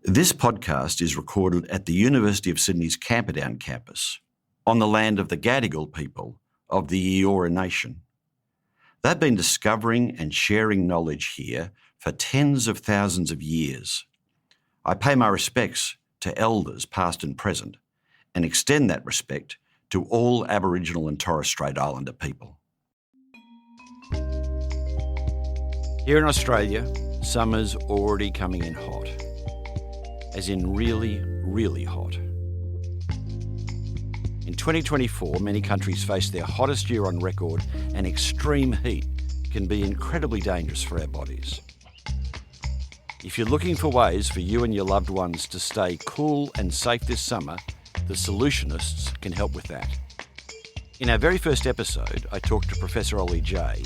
This podcast is recorded at the University of Sydney's Camperdown campus, on the land of the Gadigal people of the Eora nation. They've been discovering and sharing knowledge here for tens of thousands of years. I pay my respects to elders past and present, and extend that respect to all Aboriginal and Torres Strait Islander people. Here in Australia, summer's already coming in hot. As in really, really hot. In 2024, many countries face their hottest year on record, and extreme heat can be incredibly dangerous for our bodies. If you're looking for ways for you and your loved ones to stay cool and safe this summer, the Solutionists can help with that. In our very first episode, I talked to Professor Ollie Jay,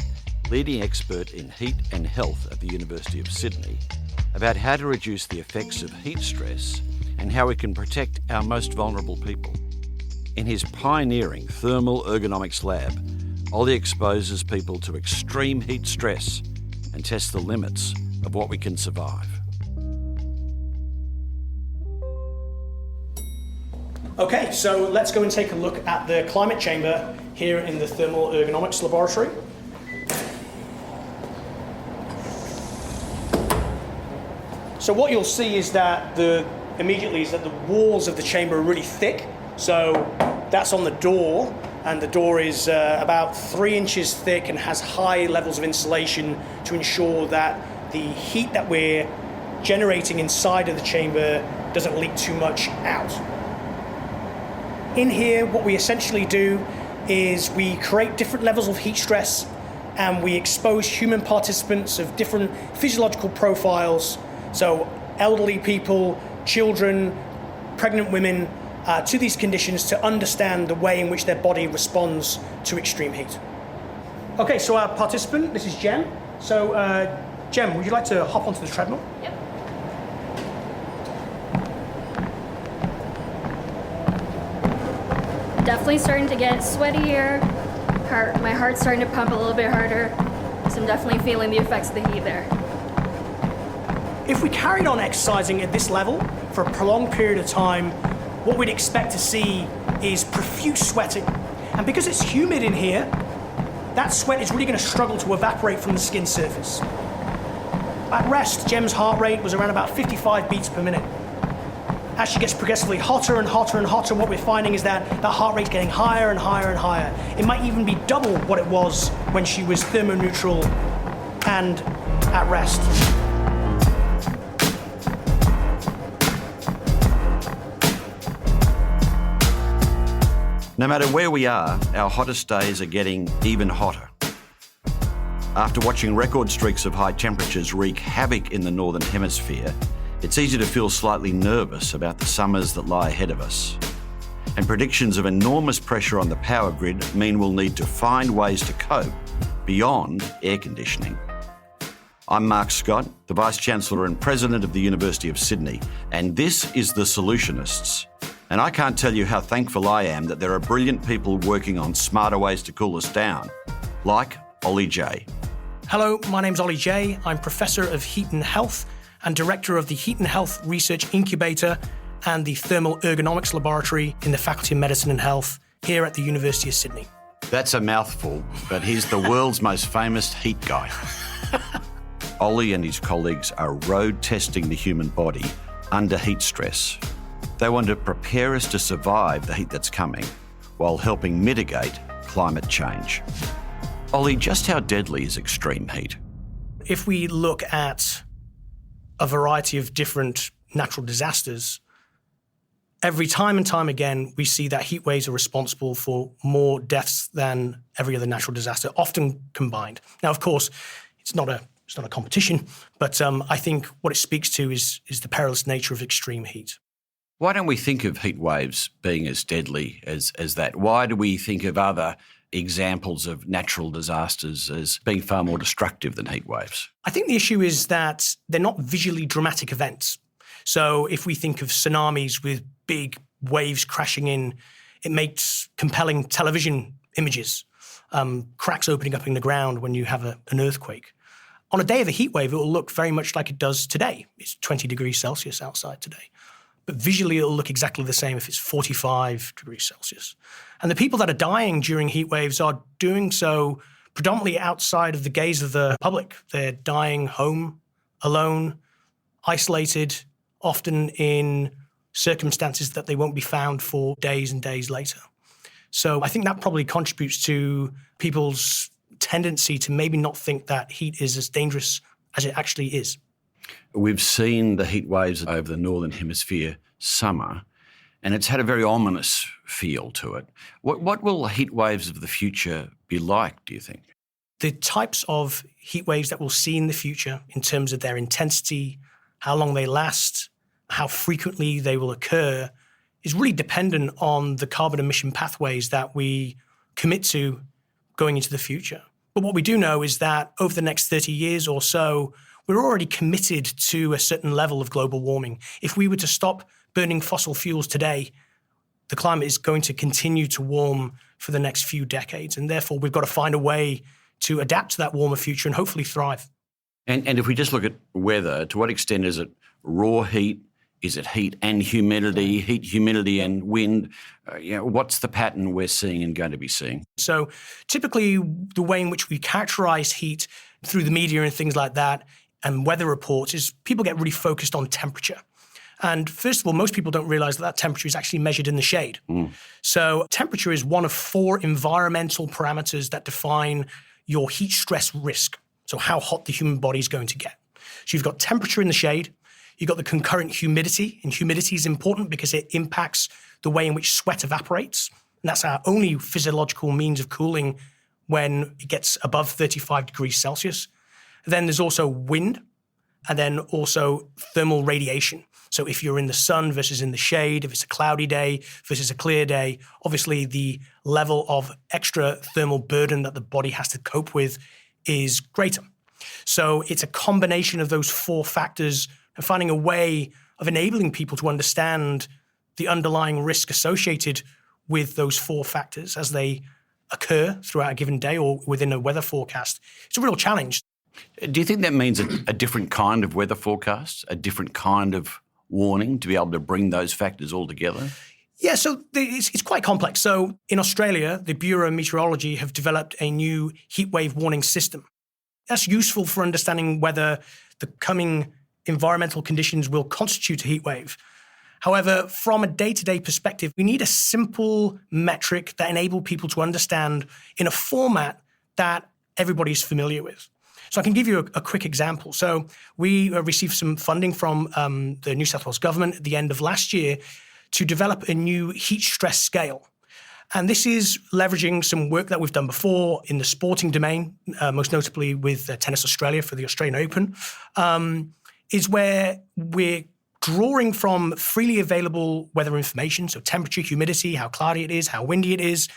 leading expert in heat and health at the University of Sydney, about how to reduce the effects of heat stress and how we can protect our most vulnerable people. In his pioneering thermal ergonomics lab, Ollie exposes people to extreme heat stress and tests the limits of what we can survive. Okay, so let's go and take a look at the climate chamber here in the thermal ergonomics laboratory. So what you'll see is that the walls of the chamber are really thick. So that's on the door, and the door is about 3 inches thick and has high levels of insulation to ensure that the heat that we're generating inside of the chamber doesn't leak too much out. In here, what we essentially do is we create different levels of heat stress, and we expose human participants of different physiological profiles. So elderly people, children, pregnant women, to these conditions to understand the way in which their body responds to extreme heat. Okay, so our participant, this is Jen. So Jen, would you like to hop onto the treadmill? Yep. Definitely starting to get sweatier. My heart's starting to pump a little bit harder. So I'm definitely feeling the effects of the heat there. If we carried on exercising at this level for a prolonged period of time, what we'd expect to see is profuse sweating. And because it's humid in here, that sweat is really going to struggle to evaporate from the skin surface. At rest, Jen's heart rate was around about 55 beats per minute. As she gets progressively hotter and hotter and hotter, what we're finding is that the heart rate's getting higher and higher and higher. It might even be double what it was when she was thermoneutral and at rest. No matter where we are, our hottest days are getting even hotter. After watching record streaks of high temperatures wreak havoc in the Northern Hemisphere, it's easy to feel slightly nervous about the summers that lie ahead of us. And predictions of enormous pressure on the power grid mean we'll need to find ways to cope beyond air conditioning. I'm Mark Scott, the Vice-Chancellor and President of the University of Sydney, and this is The Solutionists. And I can't tell you how thankful I am that there are brilliant people working on smarter ways to cool us down, like Ollie Jay. Hello, my name's Ollie Jay. I'm Professor of Heat and Health and Director of the Heat and Health Research Incubator and the Thermal Ergonomics Laboratory in the Faculty of Medicine and Health here at the University of Sydney. That's a mouthful, but he's the world's most famous heat guy. Ollie and his colleagues are road testing the human body under heat stress. They want to prepare us to survive the heat that's coming while helping mitigate climate change. Ollie, just how deadly is extreme heat? If we look at a variety of different natural disasters, every time and time again, we see that heat waves are responsible for more deaths than every other natural disaster, often combined. Now, of course, it's not a competition, but I think what it speaks to is the perilous nature of extreme heat. Why don't we think of heat waves being as deadly as that? Why do we think of other examples of natural disasters as being far more destructive than heat waves? I think the issue is that they're not visually dramatic events. So if we think of tsunamis with big waves crashing in, it makes compelling television images, cracks opening up in the ground when you have an earthquake. On a day of a heat wave, it will look very much like it does today. It's 20 degrees Celsius outside today. But visually, it'll look exactly the same if it's 45 degrees Celsius. And the people that are dying during heat waves are doing so predominantly outside of the gaze of the public. They're dying home, alone, isolated, often in circumstances that they won't be found for days and days later. So I think that probably contributes to people's tendency to maybe not think that heat is as dangerous as it actually is. We've seen the heat waves over the Northern Hemisphere summer, and it's had a very ominous feel to it. What will heat waves of the future be like, do you think? The types of heat waves that we'll see in the future in terms of their intensity, how long they last, how frequently they will occur, is really dependent on the carbon emission pathways that we commit to going into the future. But what we do know is that over the next 30 years or so, we're already committed to a certain level of global warming. If we were to stop burning fossil fuels today, the climate is going to continue to warm for the next few decades. And therefore, we've got to find a way to adapt to that warmer future and hopefully thrive. And if we just look at weather, to what extent is it raw heat? Is it heat and humidity, and wind? What's the pattern we're seeing and going to be seeing? So typically the way in which we characterize heat through the media and things like that and weather reports is people get really focused on temperature. And first of all, most people don't realize that temperature is actually measured in the shade. So temperature is one of 4 environmental parameters that define your heat stress risk. So how hot the human body is going to get. So you've got temperature in the shade. You've got the concurrent humidity, and humidity is important because it impacts the way in which sweat evaporates. And that's our only physiological means of cooling when it gets above 35 degrees Celsius. Then there's also wind, and then also thermal radiation. So if you're in the sun versus in the shade, if it's a cloudy day versus a clear day, obviously the level of extra thermal burden that the body has to cope with is greater. So it's a combination of those 4 factors and finding a way of enabling people to understand the underlying risk associated with those 4 factors as they occur throughout a given day or within a weather forecast. It's a real challenge. Do you think that means a different kind of weather forecast, a different kind of warning to be able to bring those factors all together? Yeah, so it's quite complex. So in Australia, the Bureau of Meteorology have developed a new heatwave warning system. That's useful for understanding whether the coming environmental conditions will constitute a heat wave. However, from a day-to-day perspective, we need a simple metric that enables people to understand in a format that everybody's familiar with. So I can give you a quick example. So we received some funding from the New South Wales government at the end of last year to develop a new heat stress scale. And this is leveraging some work that we've done before in the sporting domain, most notably with Tennis Australia for the Australian Open, is where we're drawing from freely available weather information, so temperature, humidity, how cloudy it is, how windy it is,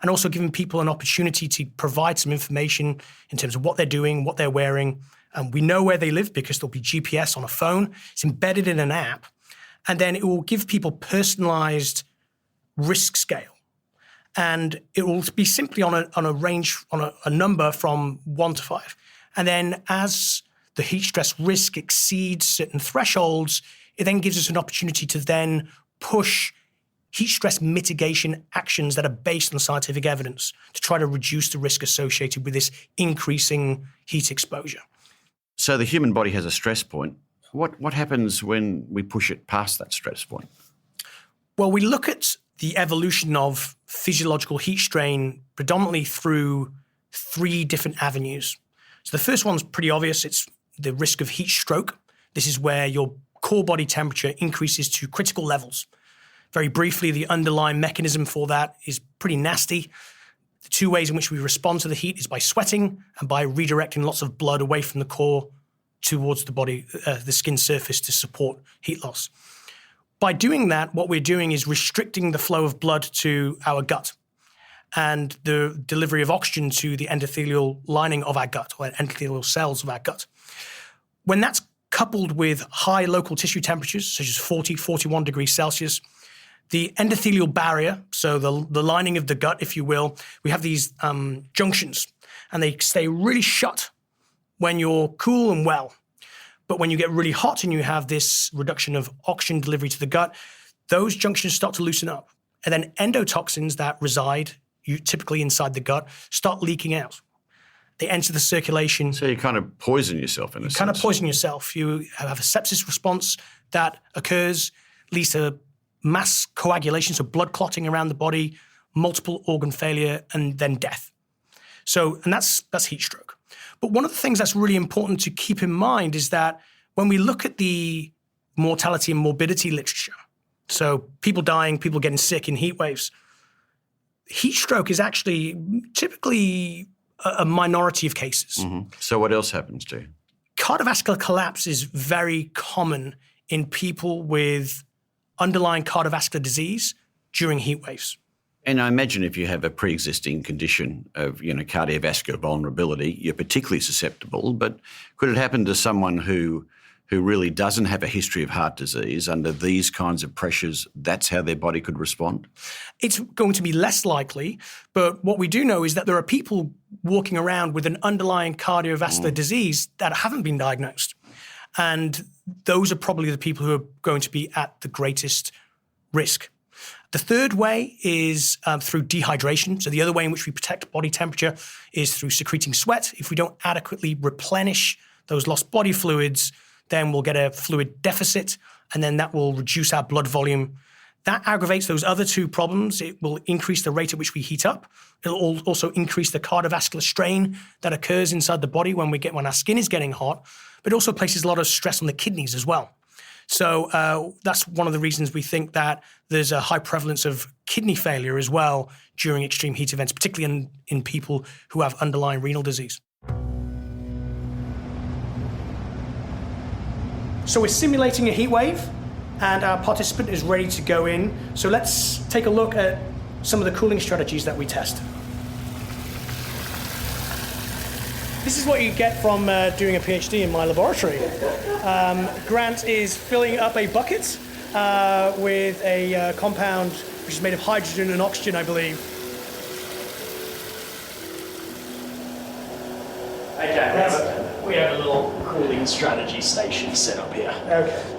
and also giving people an opportunity to provide some information in terms of what they're doing, what they're wearing. And we know where they live because there'll be GPS on a phone. It's embedded in an app. And then it will give people personalized risk scale. And it will be simply on a range, on a number from 1 to 5. And then as the heat stress risk exceeds certain thresholds, it then gives us an opportunity to then push heat stress mitigation actions that are based on scientific evidence to try to reduce the risk associated with this increasing heat exposure. So the human body has a stress point. What happens when we push it past that stress point? Well, we look at the evolution of physiological heat strain predominantly through 3 different avenues. So the first one's pretty obvious. It's the risk of heat stroke. This is where your core body temperature increases to critical levels. Very briefly, the underlying mechanism for that is pretty nasty. The 2 ways in which we respond to the heat is by sweating and by redirecting lots of blood away from the core towards the body, the skin surface to support heat loss. By doing that, what we're doing is restricting the flow of blood to our gut and the delivery of oxygen to the endothelial lining of our gut or endothelial cells of our gut. When that's coupled with high local tissue temperatures, such as 40, 41 degrees Celsius, the endothelial barrier, so the lining of the gut, if you will, we have these junctions, and they stay really shut when you're cool and well. But when you get really hot and you have this reduction of oxygen delivery to the gut, those junctions start to loosen up. And then endotoxins that reside typically inside the gut start leaking out. They enter the circulation. So you kind of poison yourself in a sense. Kind of poison yourself. You have a sepsis response that occurs, leads to mass coagulation, so blood clotting around the body, multiple organ failure, and then death. And that's heat stroke. But one of the things that's really important to keep in mind is that when we look at the mortality and morbidity literature, so people dying, people getting sick in heat waves, heat stroke is actually typically a minority of cases. Mm-hmm. So what else happens to you? Cardiovascular collapse is very common in people with underlying cardiovascular disease during heat waves. And I imagine if you have a pre-existing condition of, cardiovascular vulnerability, you're particularly susceptible. But could it happen to someone who really doesn't have a history of heart disease under these kinds of pressures? That's how their body could respond? It's going to be less likely. But what we do know is that there are people walking around with an underlying cardiovascular disease that haven't been diagnosed. And those are probably the people who are going to be at the greatest risk. The third way is through dehydration. So the other way in which we protect body temperature is through secreting sweat. If we don't adequately replenish those lost body fluids, then we'll get a fluid deficit, and then that will reduce our blood volume. That aggravates those other two problems. It will increase the rate at which we heat up. It'll also increase the cardiovascular strain that occurs inside the body when our skin is getting hot, but it also places a lot of stress on the kidneys as well. So that's one of the reasons we think that there's a high prevalence of kidney failure as well during extreme heat events, particularly in people who have underlying renal disease. So we're simulating a heat wave, and our participant is ready to go in. So let's take a look at some of the cooling strategies that we test. This is what you get from doing a PhD in my laboratory. Grant is filling up a bucket with a compound which is made of hydrogen and oxygen, I believe. Okay, we have a little cooling strategy station set up here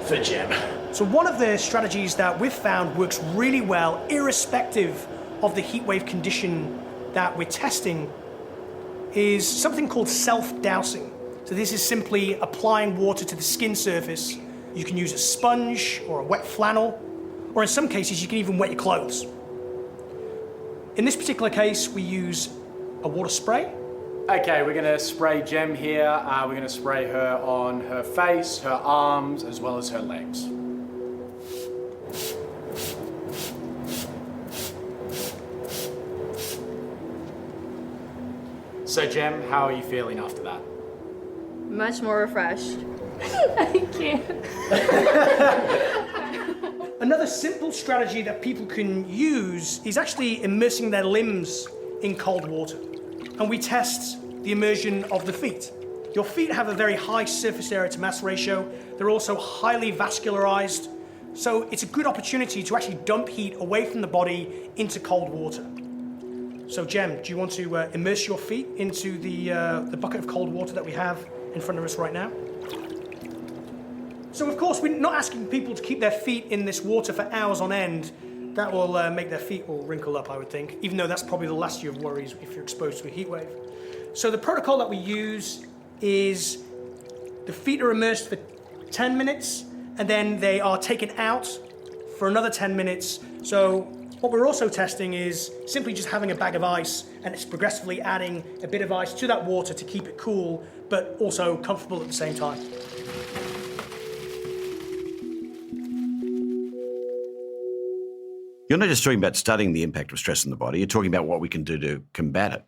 for Jem. So one of the strategies that we've found works really well, irrespective of the heat wave condition that we're testing, is something called self-dousing. So this is simply applying water to the skin surface. You can use a sponge or a wet flannel, or in some cases you can even wet your clothes. In this particular case, we use a water spray. Okay, we're going to spray Jem here. We're going to spray her on her face, her arms, as well as her legs. So Jem, how are you feeling after that? Much more refreshed. I can't. Another simple strategy that people can use is actually immersing their limbs in cold water. And we test the immersion of the feet. Your feet have a very high surface area to mass ratio. They're also highly vascularized. So it's a good opportunity to actually dump heat away from the body into cold water. So Jem, do you want to immerse your feet into the bucket of cold water that we have in front of us right now? So of course, we're not asking people to keep their feet in this water for hours on end. That will make their feet all wrinkle up, I would think, even though that's probably the last of your worries if you're exposed to a heat wave. So the protocol that we use is the feet are immersed for 10 minutes, and then they are taken out for another 10 minutes. So what we're also testing is simply just having a bag of ice, and it's progressively adding a bit of ice to that water to keep it cool, but also comfortable at the same time. You're not just talking about studying the impact of stress on the body, you're talking about what we can do to combat it.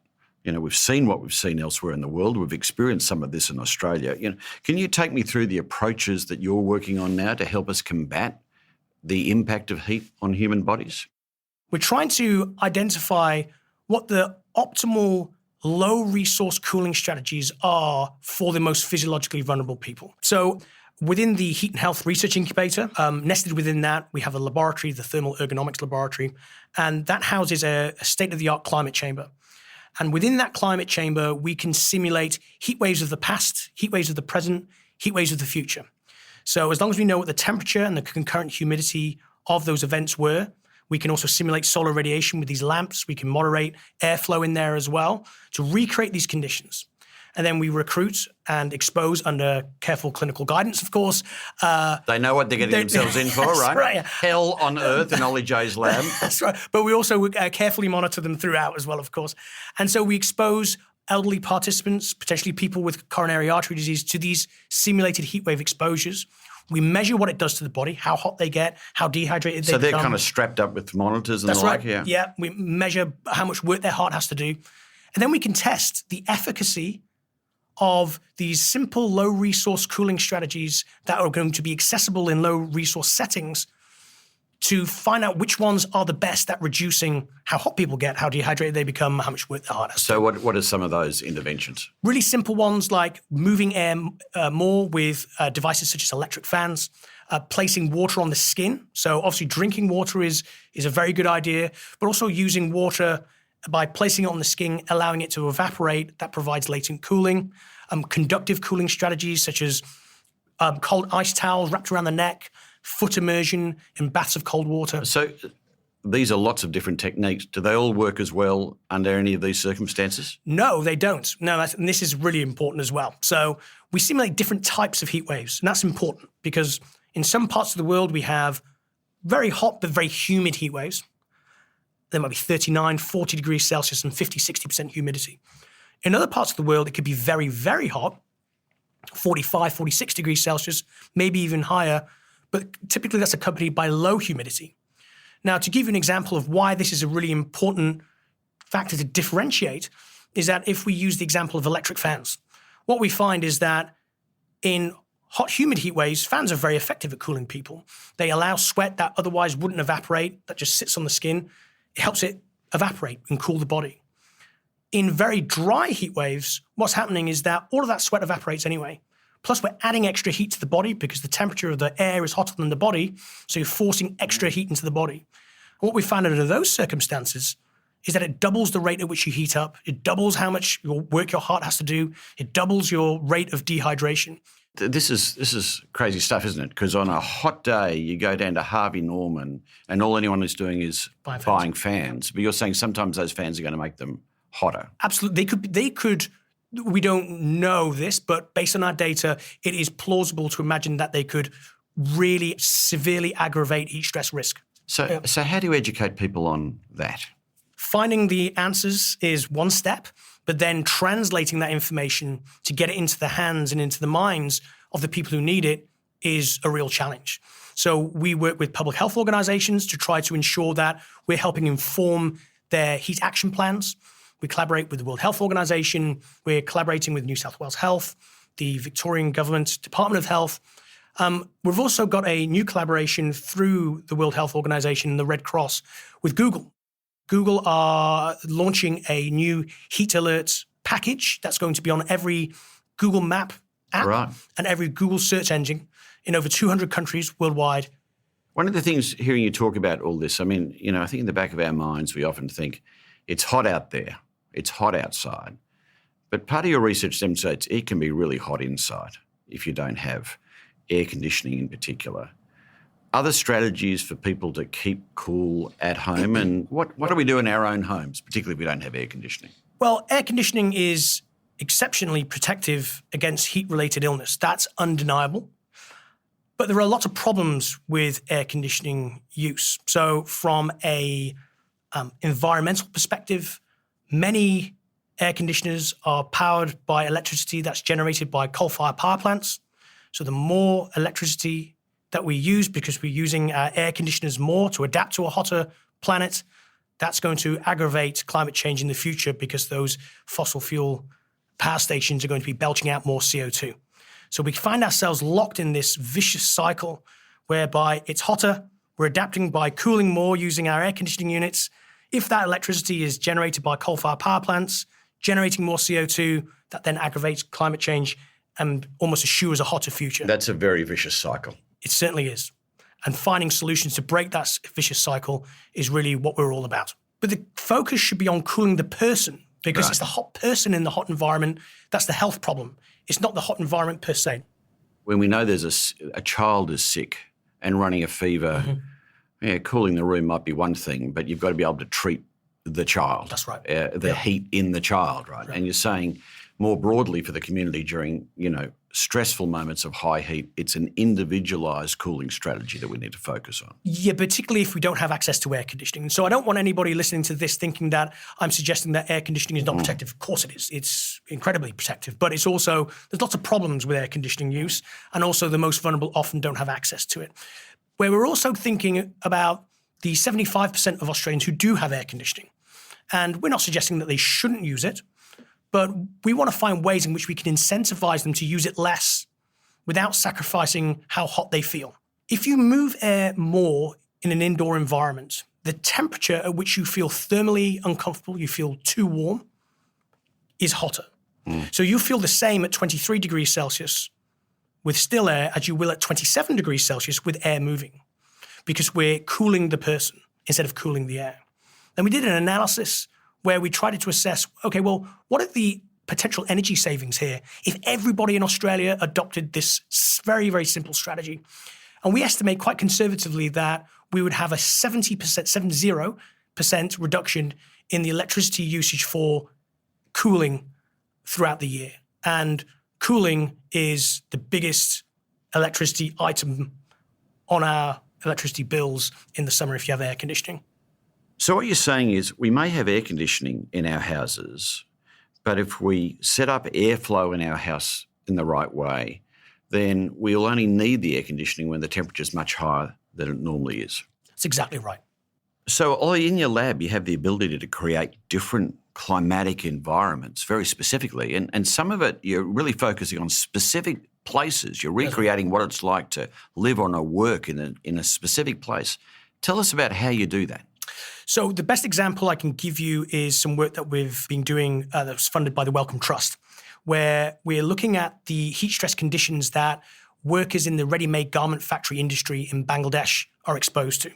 We've seen what we've seen elsewhere in the world. We've experienced some of this in Australia. Can you take me through the approaches that you're working on now to help us combat the impact of heat on human bodies? We're trying to identify what the optimal low-resource cooling strategies are for the most physiologically vulnerable people. So within the Heat and Health Research Incubator, nested within that, we have a laboratory, the Thermal Ergonomics Laboratory, and that houses a state-of-the-art climate chamber. And within that climate chamber, we can simulate heat waves of the past, heat waves of the present, heat waves of the future. So as long as we know what the temperature and the concurrent humidity of those events were, we can also simulate solar radiation with these lamps. We can moderate airflow in there as well to recreate these conditions. And then we recruit and expose under careful clinical guidance, of course. They know what they're getting themselves in for, right? Right. Hell on earth in Ollie Jay's lab. That's right. But we also carefully monitor them throughout as well, of course. And so we expose elderly participants, potentially people with coronary artery disease, to these simulated heatwave exposures. We measure what it does to the body, how hot they get, how dehydrated they become. So they're kind of strapped up with monitors and That's the like, right. Yeah, we measure how much work their heart has to do. And then we can test the efficacy of these simple low-resource cooling strategies that are going to be accessible in low-resource settings to find out which ones are the best at reducing how hot people get, how dehydrated they become, how much work their heart has to do. So what are some of those interventions? Really simple ones like moving air more with devices such as electric fans, placing water on the skin. So obviously drinking water is a very good idea, but also using water by placing it on the skin, allowing it to evaporate. That provides latent cooling. Conductive cooling strategies such as cold ice towels wrapped around the neck, foot immersion in baths of cold water. So these are lots of different techniques. Do they all work as well under any of these circumstances? No, they don't. No, and this is really important as well. So we simulate different types of heat waves, and that's important because in some parts of the world we have very hot but very humid heat waves. There might be 39, 40 degrees Celsius and 50, 60% humidity. In other parts of the world, it could be very, very hot, 45, 46 degrees Celsius, maybe even higher, but typically that's accompanied by low humidity. Now, to give you an example of why this is a really important factor to differentiate is that if we use the example of electric fans, what we find is that in hot, humid heat waves, fans are very effective at cooling people. They allow sweat that otherwise wouldn't evaporate, that just sits on the skin. It helps it evaporate and cool the body. In very dry heat waves, what's happening is that all of that sweat evaporates anyway. Plus, we're adding extra heat to the body because the temperature of the air is hotter than the body, so you're forcing extra heat into the body. And what we found under those circumstances is that it doubles the rate at which you heat up. It doubles how much work your heart has to do. It doubles your rate of dehydration. This is crazy stuff, isn't it? Because on a hot day, you go down to Harvey Norman and all anyone is doing is buying fans. But you're saying sometimes those fans are going to make them hotter. Absolutely. They could. We don't know this, but based on our data, it is plausible to imagine that they could really severely aggravate heat stress risk. So how do you educate people on that? Finding the answers is one step, but then translating that information to get it into the hands and into the minds of the people who need it is a real challenge. So we work with public health organizations to try to ensure that we're helping inform their heat action plans. We collaborate with the World Health Organization. We're collaborating with New South Wales Health, the Victorian Government Department of Health. We've also got a new collaboration through the World Health Organization and the Red Cross with Google. Google are launching a new heat alert package that's going to be on every Google Map app and every Google search engine in over 200 countries worldwide. One of the things hearing you talk about all this, I mean, I think in the back of our minds we often think it's hot out there. It's hot outside. But part of your research demonstrates it can be really hot inside if you don't have air conditioning in particular. Other strategies for people to keep cool at home, and what do we do in our own homes, particularly if we don't have air conditioning? Well, air conditioning is exceptionally protective against heat-related illness. That's undeniable. But there are lots of problems with air conditioning use. So from a environmental perspective, many air conditioners are powered by electricity that's generated by coal-fired power plants. So the more electricity that we use because we're using our air conditioners more to adapt to a hotter planet, that's going to aggravate climate change in the future because those fossil fuel power stations are going to be belching out more CO2. So we find ourselves locked in this vicious cycle whereby it's hotter, we're adapting by cooling more using our air conditioning units. If that electricity is generated by coal-fired power plants, generating more CO2, that then aggravates climate change and almost assures a hotter future. That's a very vicious cycle. It certainly is. And finding solutions to break that vicious cycle is really what we're all about. But the focus should be on cooling the person because it's the hot person in the hot environment that's the health problem. It's not the hot environment per se. When we know there's a child is sick and running a fever, cooling the room might be one thing, but you've got to be able to treat the child. That's right. The heat in the child, right? And you're saying more broadly for the community during, stressful moments of high heat, it's an individualised cooling strategy that we need to focus on. Yeah, particularly if we don't have access to air conditioning. So I don't want anybody listening to this thinking that I'm suggesting that air conditioning is not protective. Of course it is. It's incredibly protective. But it's also, there's lots of problems with air conditioning use, and also the most vulnerable often don't have access to it. Where we're also thinking about the 75% of Australians who do have air conditioning. And we're not suggesting that they shouldn't use it, but we want to find ways in which we can incentivize them to use it less without sacrificing how hot they feel. If you move air more in an indoor environment, the temperature at which you feel thermally uncomfortable, you feel too warm, is hotter. So you feel the same at 23 degrees Celsius with still air as you will at 27 degrees Celsius with air moving, because we're cooling the person instead of cooling the air. And we did an analysis where we tried to assess, okay, well, what are the potential energy savings here if everybody in Australia adopted this very, very simple strategy? And we estimate quite conservatively that we would have a 70% reduction in the electricity usage for cooling throughout the year. And cooling is the biggest electricity item on our electricity bills in the summer if you have air conditioning. So what you're saying is we may have air conditioning in our houses, but if we set up airflow in our house in the right way, then we'll only need the air conditioning when the temperature is much higher than it normally is. That's exactly right. So Ollie, in your lab, you have the ability to create different climatic environments very specifically, and some of it you're really focusing on specific places. You're recreating what it's like to live or work in a specific place. Tell us about how you do that. So the best example I can give you is some work that we've been doing that was funded by the Wellcome Trust, where we're looking at the heat stress conditions that workers in the ready-made garment factory industry in Bangladesh are exposed to.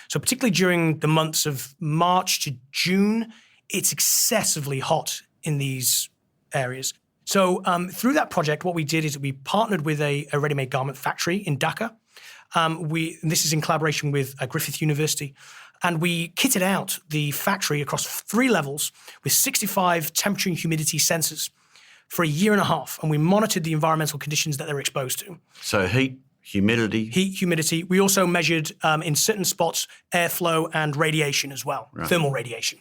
So particularly during the months of March to June, it's excessively hot in these areas. So through that project, what we did is we partnered with a ready-made garment factory in Dhaka. This is in collaboration with Griffith University. And we kitted out the factory across 3 levels with 65 temperature and humidity sensors for a year and a half. And we monitored the environmental conditions that they're exposed to. So heat, humidity. Heat, humidity. We also measured in certain spots airflow and radiation as well, thermal radiation.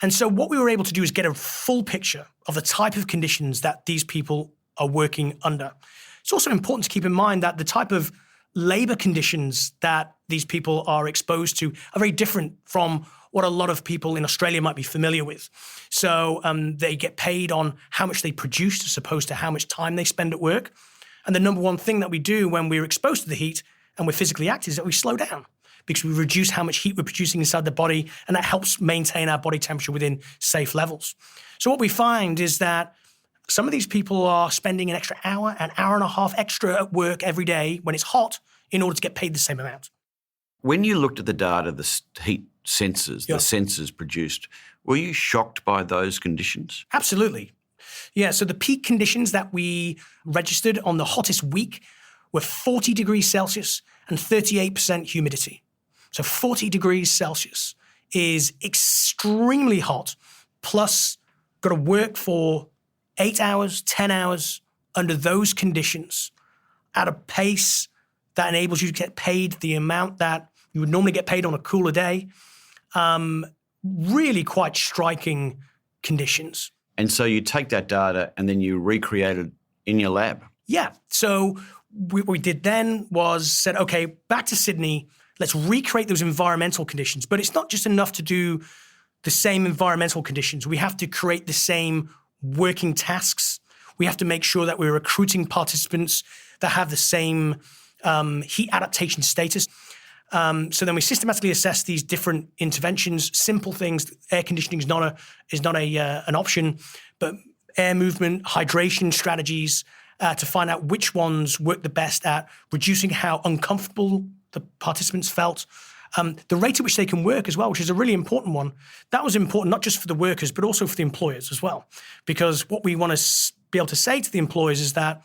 And so what we were able to do is get a full picture of the type of conditions that these people are working under. It's also important to keep in mind that the type of labor conditions that these people are exposed to are very different from what a lot of people in Australia might be familiar with. So they get paid on how much they produce as opposed to how much time they spend at work. And the number one thing that we do when we're exposed to the heat and we're physically active is that we slow down, because we reduce how much heat we're producing inside the body, and that helps maintain our body temperature within safe levels. So what we find is that some of these people are spending an extra hour, an hour and a half extra at work every day when it's hot in order to get paid the same amount. When you looked at the data, the heat sensors, the sensors produced, were you shocked by those conditions? Absolutely. Yeah, so the peak conditions that we registered on the hottest week were 40 degrees Celsius and 38% humidity. So 40 degrees Celsius is extremely hot, plus got to work for 8 hours, 10 hours under those conditions at a pace that enables you to get paid the amount that you would normally get paid on a cooler day. Really quite striking conditions. And so you take that data and then you recreate it in your lab? Yeah. So what we did then was said, okay, back to Sydney, let's recreate those environmental conditions. But it's not just enough to do the same environmental conditions. We have to create the same working tasks. We have to make sure that we're recruiting participants that have the same heat adaptation status. So then we systematically assess these different interventions, simple things. Air conditioning is not an option, but air movement, hydration strategies to find out which ones work the best at reducing how uncomfortable the participants felt, The rate at which they can work as well, which is a really important one. That was important not just for the workers, but also for the employers as well. Because what we want to be able to say to the employers is that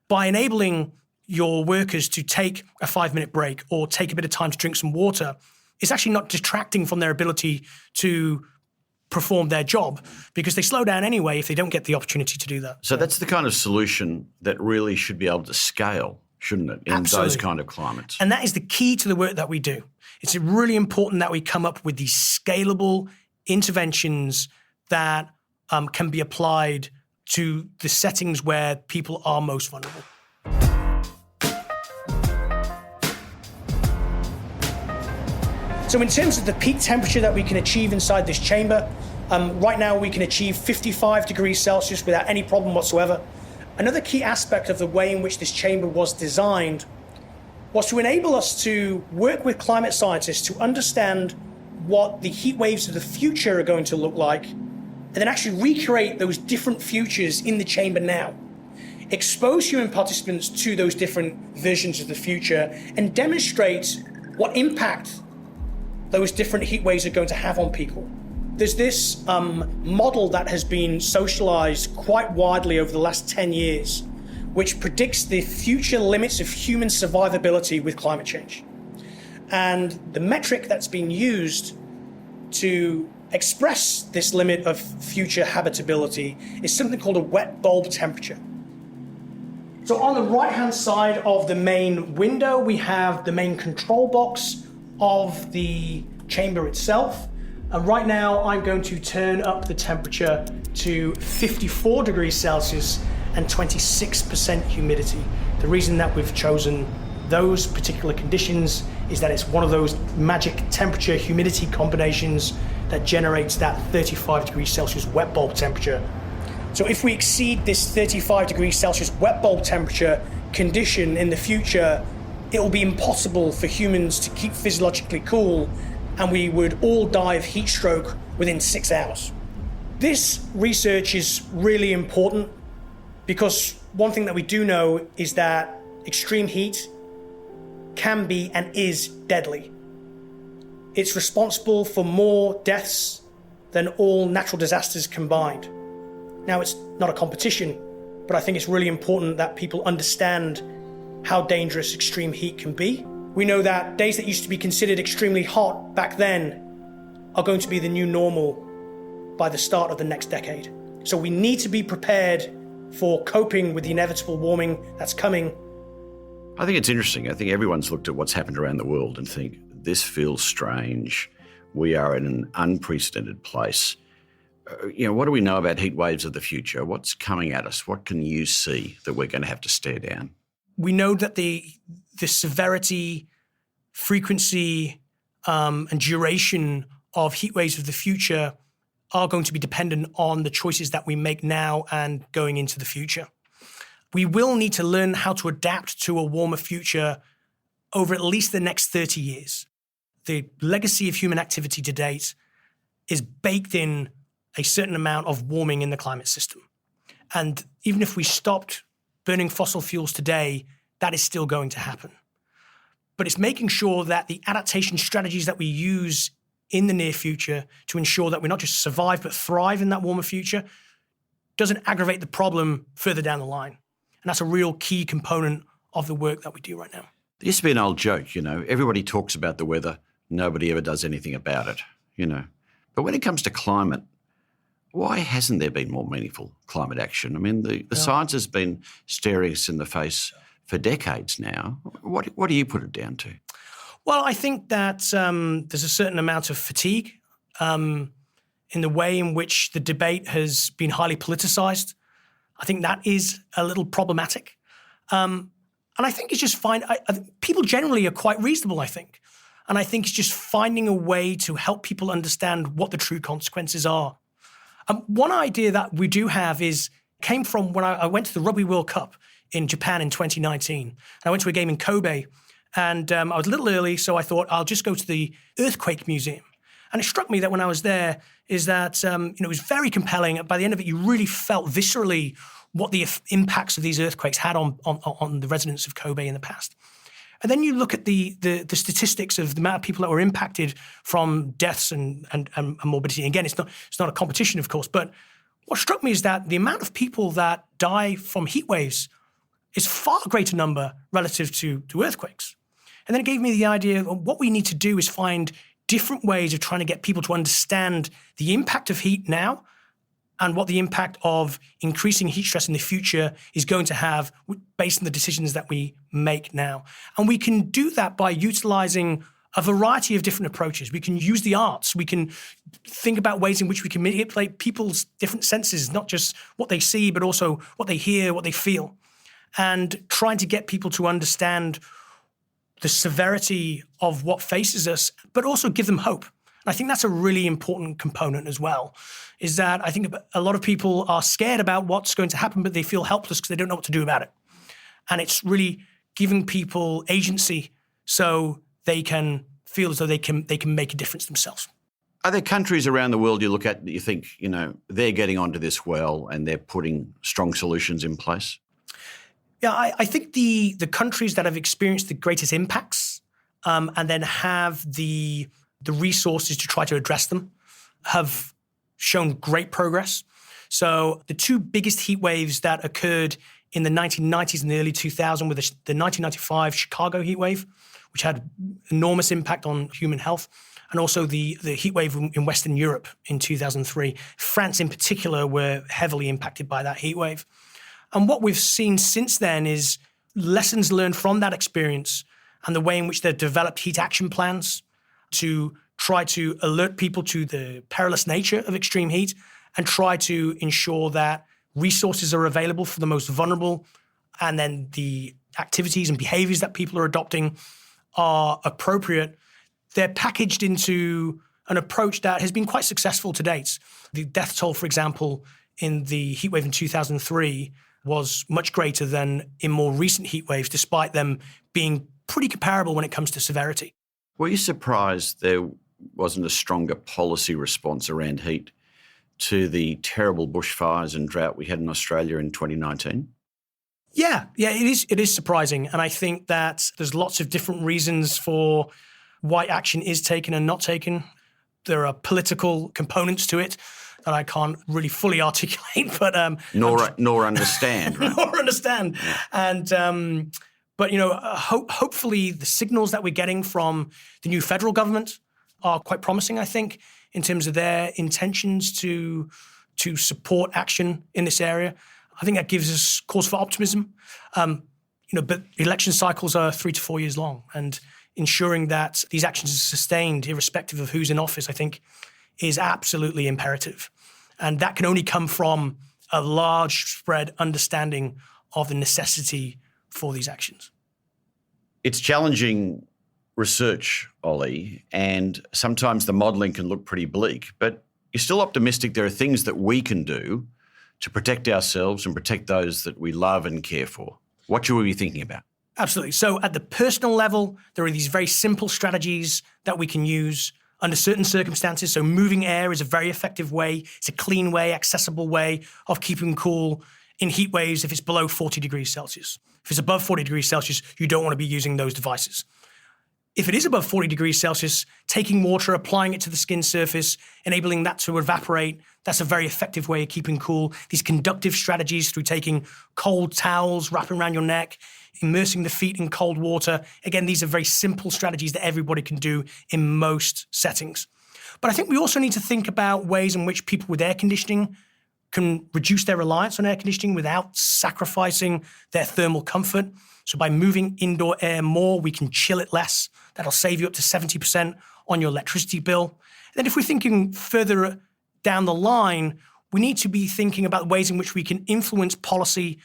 by enabling your workers to take a 5-minute break or take a bit of time to drink some water, it's actually not detracting from their ability to perform their job, because they slow down anyway if they don't get the opportunity to do that. So that's the kind of solution that really should be able to scale, shouldn't it, in Absolutely. those kind of climates? And that is the key to the work that we do. It's really important that we come up with these scalable interventions that can be applied to the settings where people are most vulnerable. So in terms of the peak temperature that we can achieve inside this chamber, right now we can achieve 55 degrees Celsius without any problem whatsoever. Another key aspect of the way in which this chamber was designed was to enable us to work with climate scientists to understand what the heat waves of the future are going to look like, and then actually recreate those different futures in the chamber now. Expose human participants to those different versions of the future and demonstrate what impact those different heat waves are going to have on people. There's this model that has been socialized quite widely over the last 10 years, which predicts the future limits of human survivability with climate change. And the metric that's been used to express this limit of future habitability is something called a wet bulb temperature. So on the right-hand side of the main window, we have the main control box of the chamber itself. And right now I'm going to turn up the temperature to 54 degrees Celsius and 26% humidity. The reason that we've chosen those particular conditions is that it's one of those magic temperature humidity combinations that generates that 35 degrees Celsius wet bulb temperature. So if we exceed this 35 degrees Celsius wet bulb temperature condition in the future, it will be impossible for humans to keep physiologically cool, and we would all die of heat stroke within 6 hours. This research is really important because one thing that we do know is that extreme heat can be and is deadly. It's responsible for more deaths than all natural disasters combined. Now, it's not a competition, but I think it's really important that people understand how dangerous extreme heat can be. We know that days that used to be considered extremely hot back then are going to be the new normal by the start of the next decade. So we need to be prepared for coping with the inevitable warming that's coming. I think it's interesting. I think everyone's looked at what's happened around the world and think, this feels strange. We are in an unprecedented place. What do we know about heat waves of the future? What's coming at us? What can you see that we're going to have to stare down? We know that the severity, frequency, and duration of heat waves of the future are going to be dependent on the choices that we make now and going into the future. We will need to learn how to adapt to a warmer future over at least the next 30 years. The legacy of human activity to date is baked in a certain amount of warming in the climate system. And even if we stopped burning fossil fuels today, that is still going to happen. But it's making sure that the adaptation strategies that we use in the near future to ensure that we not just survive but thrive in that warmer future doesn't aggravate the problem further down the line. And that's a real key component of the work that we do right now. There used to be an old joke, everybody talks about the weather, nobody ever does anything about it, But when it comes to climate, why hasn't there been more meaningful climate action? I mean, the science has been staring us in the face for decades now. What do you put it down to? Well, I think that there's a certain amount of fatigue in the way in which the debate has been highly politicized. I think that is a little problematic. And I think it's just fine. People generally are quite reasonable, I think. And I think it's just finding a way to help people understand what the true consequences are. One idea that we do have came from when I went to the Rugby World Cup in Japan in 2019. And I went to a game in Kobe, and I was a little early, so I thought I'll just go to the Earthquake Museum. And it struck me that when I was there is that it was very compelling. By the end of it, you really felt viscerally what the impacts of these earthquakes had on the residents of Kobe in the past. And then you look at the statistics of the amount of people that were impacted from deaths and morbidity. Again, it's not a competition, of course, but what struck me is that the amount of people that die from heat waves is far greater number relative to earthquakes. And then it gave me the idea of what we need to do is find different ways of trying to get people to understand the impact of heat now and what the impact of increasing heat stress in the future is going to have based on the decisions that we make now. And we can do that by utilizing a variety of different approaches. We can use the arts. We can think about ways in which we can manipulate people's different senses, not just what they see, but also what they hear, what they feel, and trying to get people to understand the severity of what faces us, but also give them hope. I think that's a really important component as well, is that I think a lot of people are scared about what's going to happen, but they feel helpless because they don't know what to do about it. And it's really giving people agency so they can feel as though they can make a difference themselves. Are there countries around the world you look at that you think, they're getting onto this well and they're putting strong solutions in place? Yeah, I think the countries that have experienced the greatest impacts and then have the resources to try to address them have shown great progress. So the two biggest heat waves that occurred in the 1990s and the early 2000s were the 1995 Chicago heat wave, which had enormous impact on human health, and also the heat wave in Western Europe in 2003. France in particular were heavily impacted by that heat wave. And what we've seen since then is lessons learned from that experience and the way in which they've developed heat action plans to try to alert people to the perilous nature of extreme heat and try to ensure that resources are available for the most vulnerable, and then the activities and behaviors that people are adopting are appropriate. They're packaged into an approach that has been quite successful to date. The death toll, for example, in the heatwave in 2003 was much greater than in more recent heat waves, despite them being pretty comparable when it comes to severity. Were you surprised there wasn't a stronger policy response around heat to the terrible bushfires and drought we had in Australia in 2019? Yeah, it is surprising. And I think that there's lots of different reasons for why action is taken and not taken. There are political components to it that I can't really fully articulate, but nor understand, right? Nor understand. Yeah. And but hopefully the signals that we're getting from the new federal government are quite promising, I think, in terms of their intentions to support action in this area. I think that gives us cause for optimism. But election cycles are 3 to 4 years long, and ensuring that these actions are sustained, irrespective of who's in office, I think, is absolutely imperative. And that can only come from a large spread understanding of the necessity for these actions. It's challenging research, Ollie, and sometimes the modelling can look pretty bleak, but you're still optimistic there are things that we can do to protect ourselves and protect those that we love and care for. What should we be thinking about? Absolutely. So at the personal level, there are these very simple strategies that we can use under certain circumstances. So moving air is a very effective way. It's a clean way, accessible way of keeping cool in heat waves if it's below 40 degrees Celsius. If it's above 40 degrees Celsius, you don't want to be using those devices. If it is above 40 degrees Celsius, taking water, applying it to the skin surface, enabling that to evaporate, that's a very effective way of keeping cool. These conductive strategies through taking cold towels, wrapping around your neck, immersing the feet in cold water. Again, these are very simple strategies that everybody can do in most settings. But I think we also need to think about ways in which people with air conditioning can reduce their reliance on air conditioning without sacrificing their thermal comfort. So by moving indoor air more, we can chill it less. That'll save you up to 70% on your electricity bill. Then if we're thinking further down the line, we need to be thinking about ways in which we can influence policy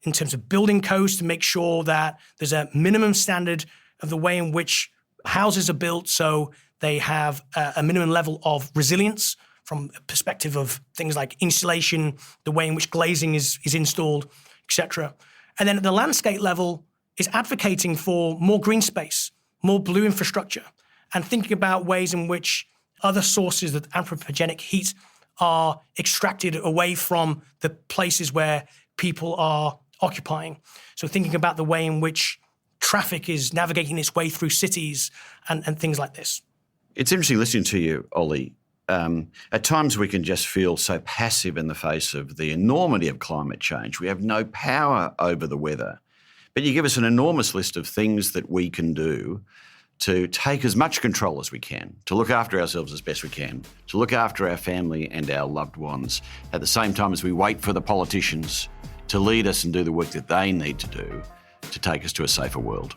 in terms of building codes to make sure that there's a minimum standard of the way in which houses are built so they have a minimum level of resilience from a perspective of things like insulation, the way in which glazing is installed, etc. And then at the landscape level is advocating for more green space, more blue infrastructure, and thinking about ways in which other sources of anthropogenic heat are extracted away from the places where people are occupying. So thinking about the way in which traffic is navigating its way through cities and things like this. It's interesting listening to you, Ollie. At times we can just feel so passive in the face of the enormity of climate change. We have no power over the weather. But you give us an enormous list of things that we can do to take as much control as we can, to look after ourselves as best we can, to look after our family and our loved ones, at the same time as we wait for the politicians to lead us and do the work that they need to do to take us to a safer world.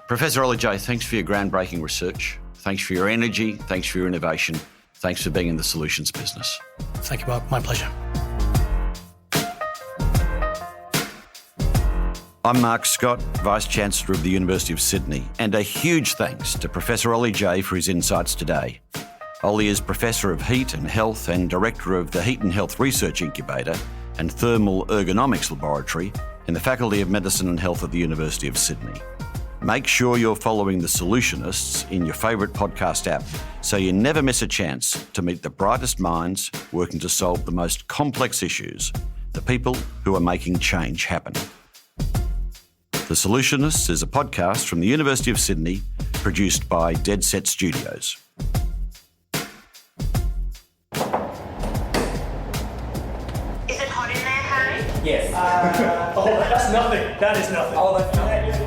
Professor Ollie Jay, thanks for your groundbreaking research. Thanks for your energy. Thanks for your innovation. Thanks for being in the solutions business. Thank you, Mark. My pleasure. I'm Mark Scott, Vice-Chancellor of the University of Sydney, and a huge thanks to Professor Ollie Jay for his insights today. Ollie is Professor of Heat and Health and Director of the Heat and Health Research Incubator and Thermal Ergonomics Laboratory in the Faculty of Medicine and Health at the University of Sydney. Make sure you're following the Solutionists in your favourite podcast app so you never miss a chance to meet the brightest minds working to solve the most complex issues, the people who are making change happen. The Solutionists is a podcast from the University of Sydney, produced by Dead Set Studios. Is it hot in there, Harry? Yes. Oh, that's nothing. That is nothing. Oh, that's nothing.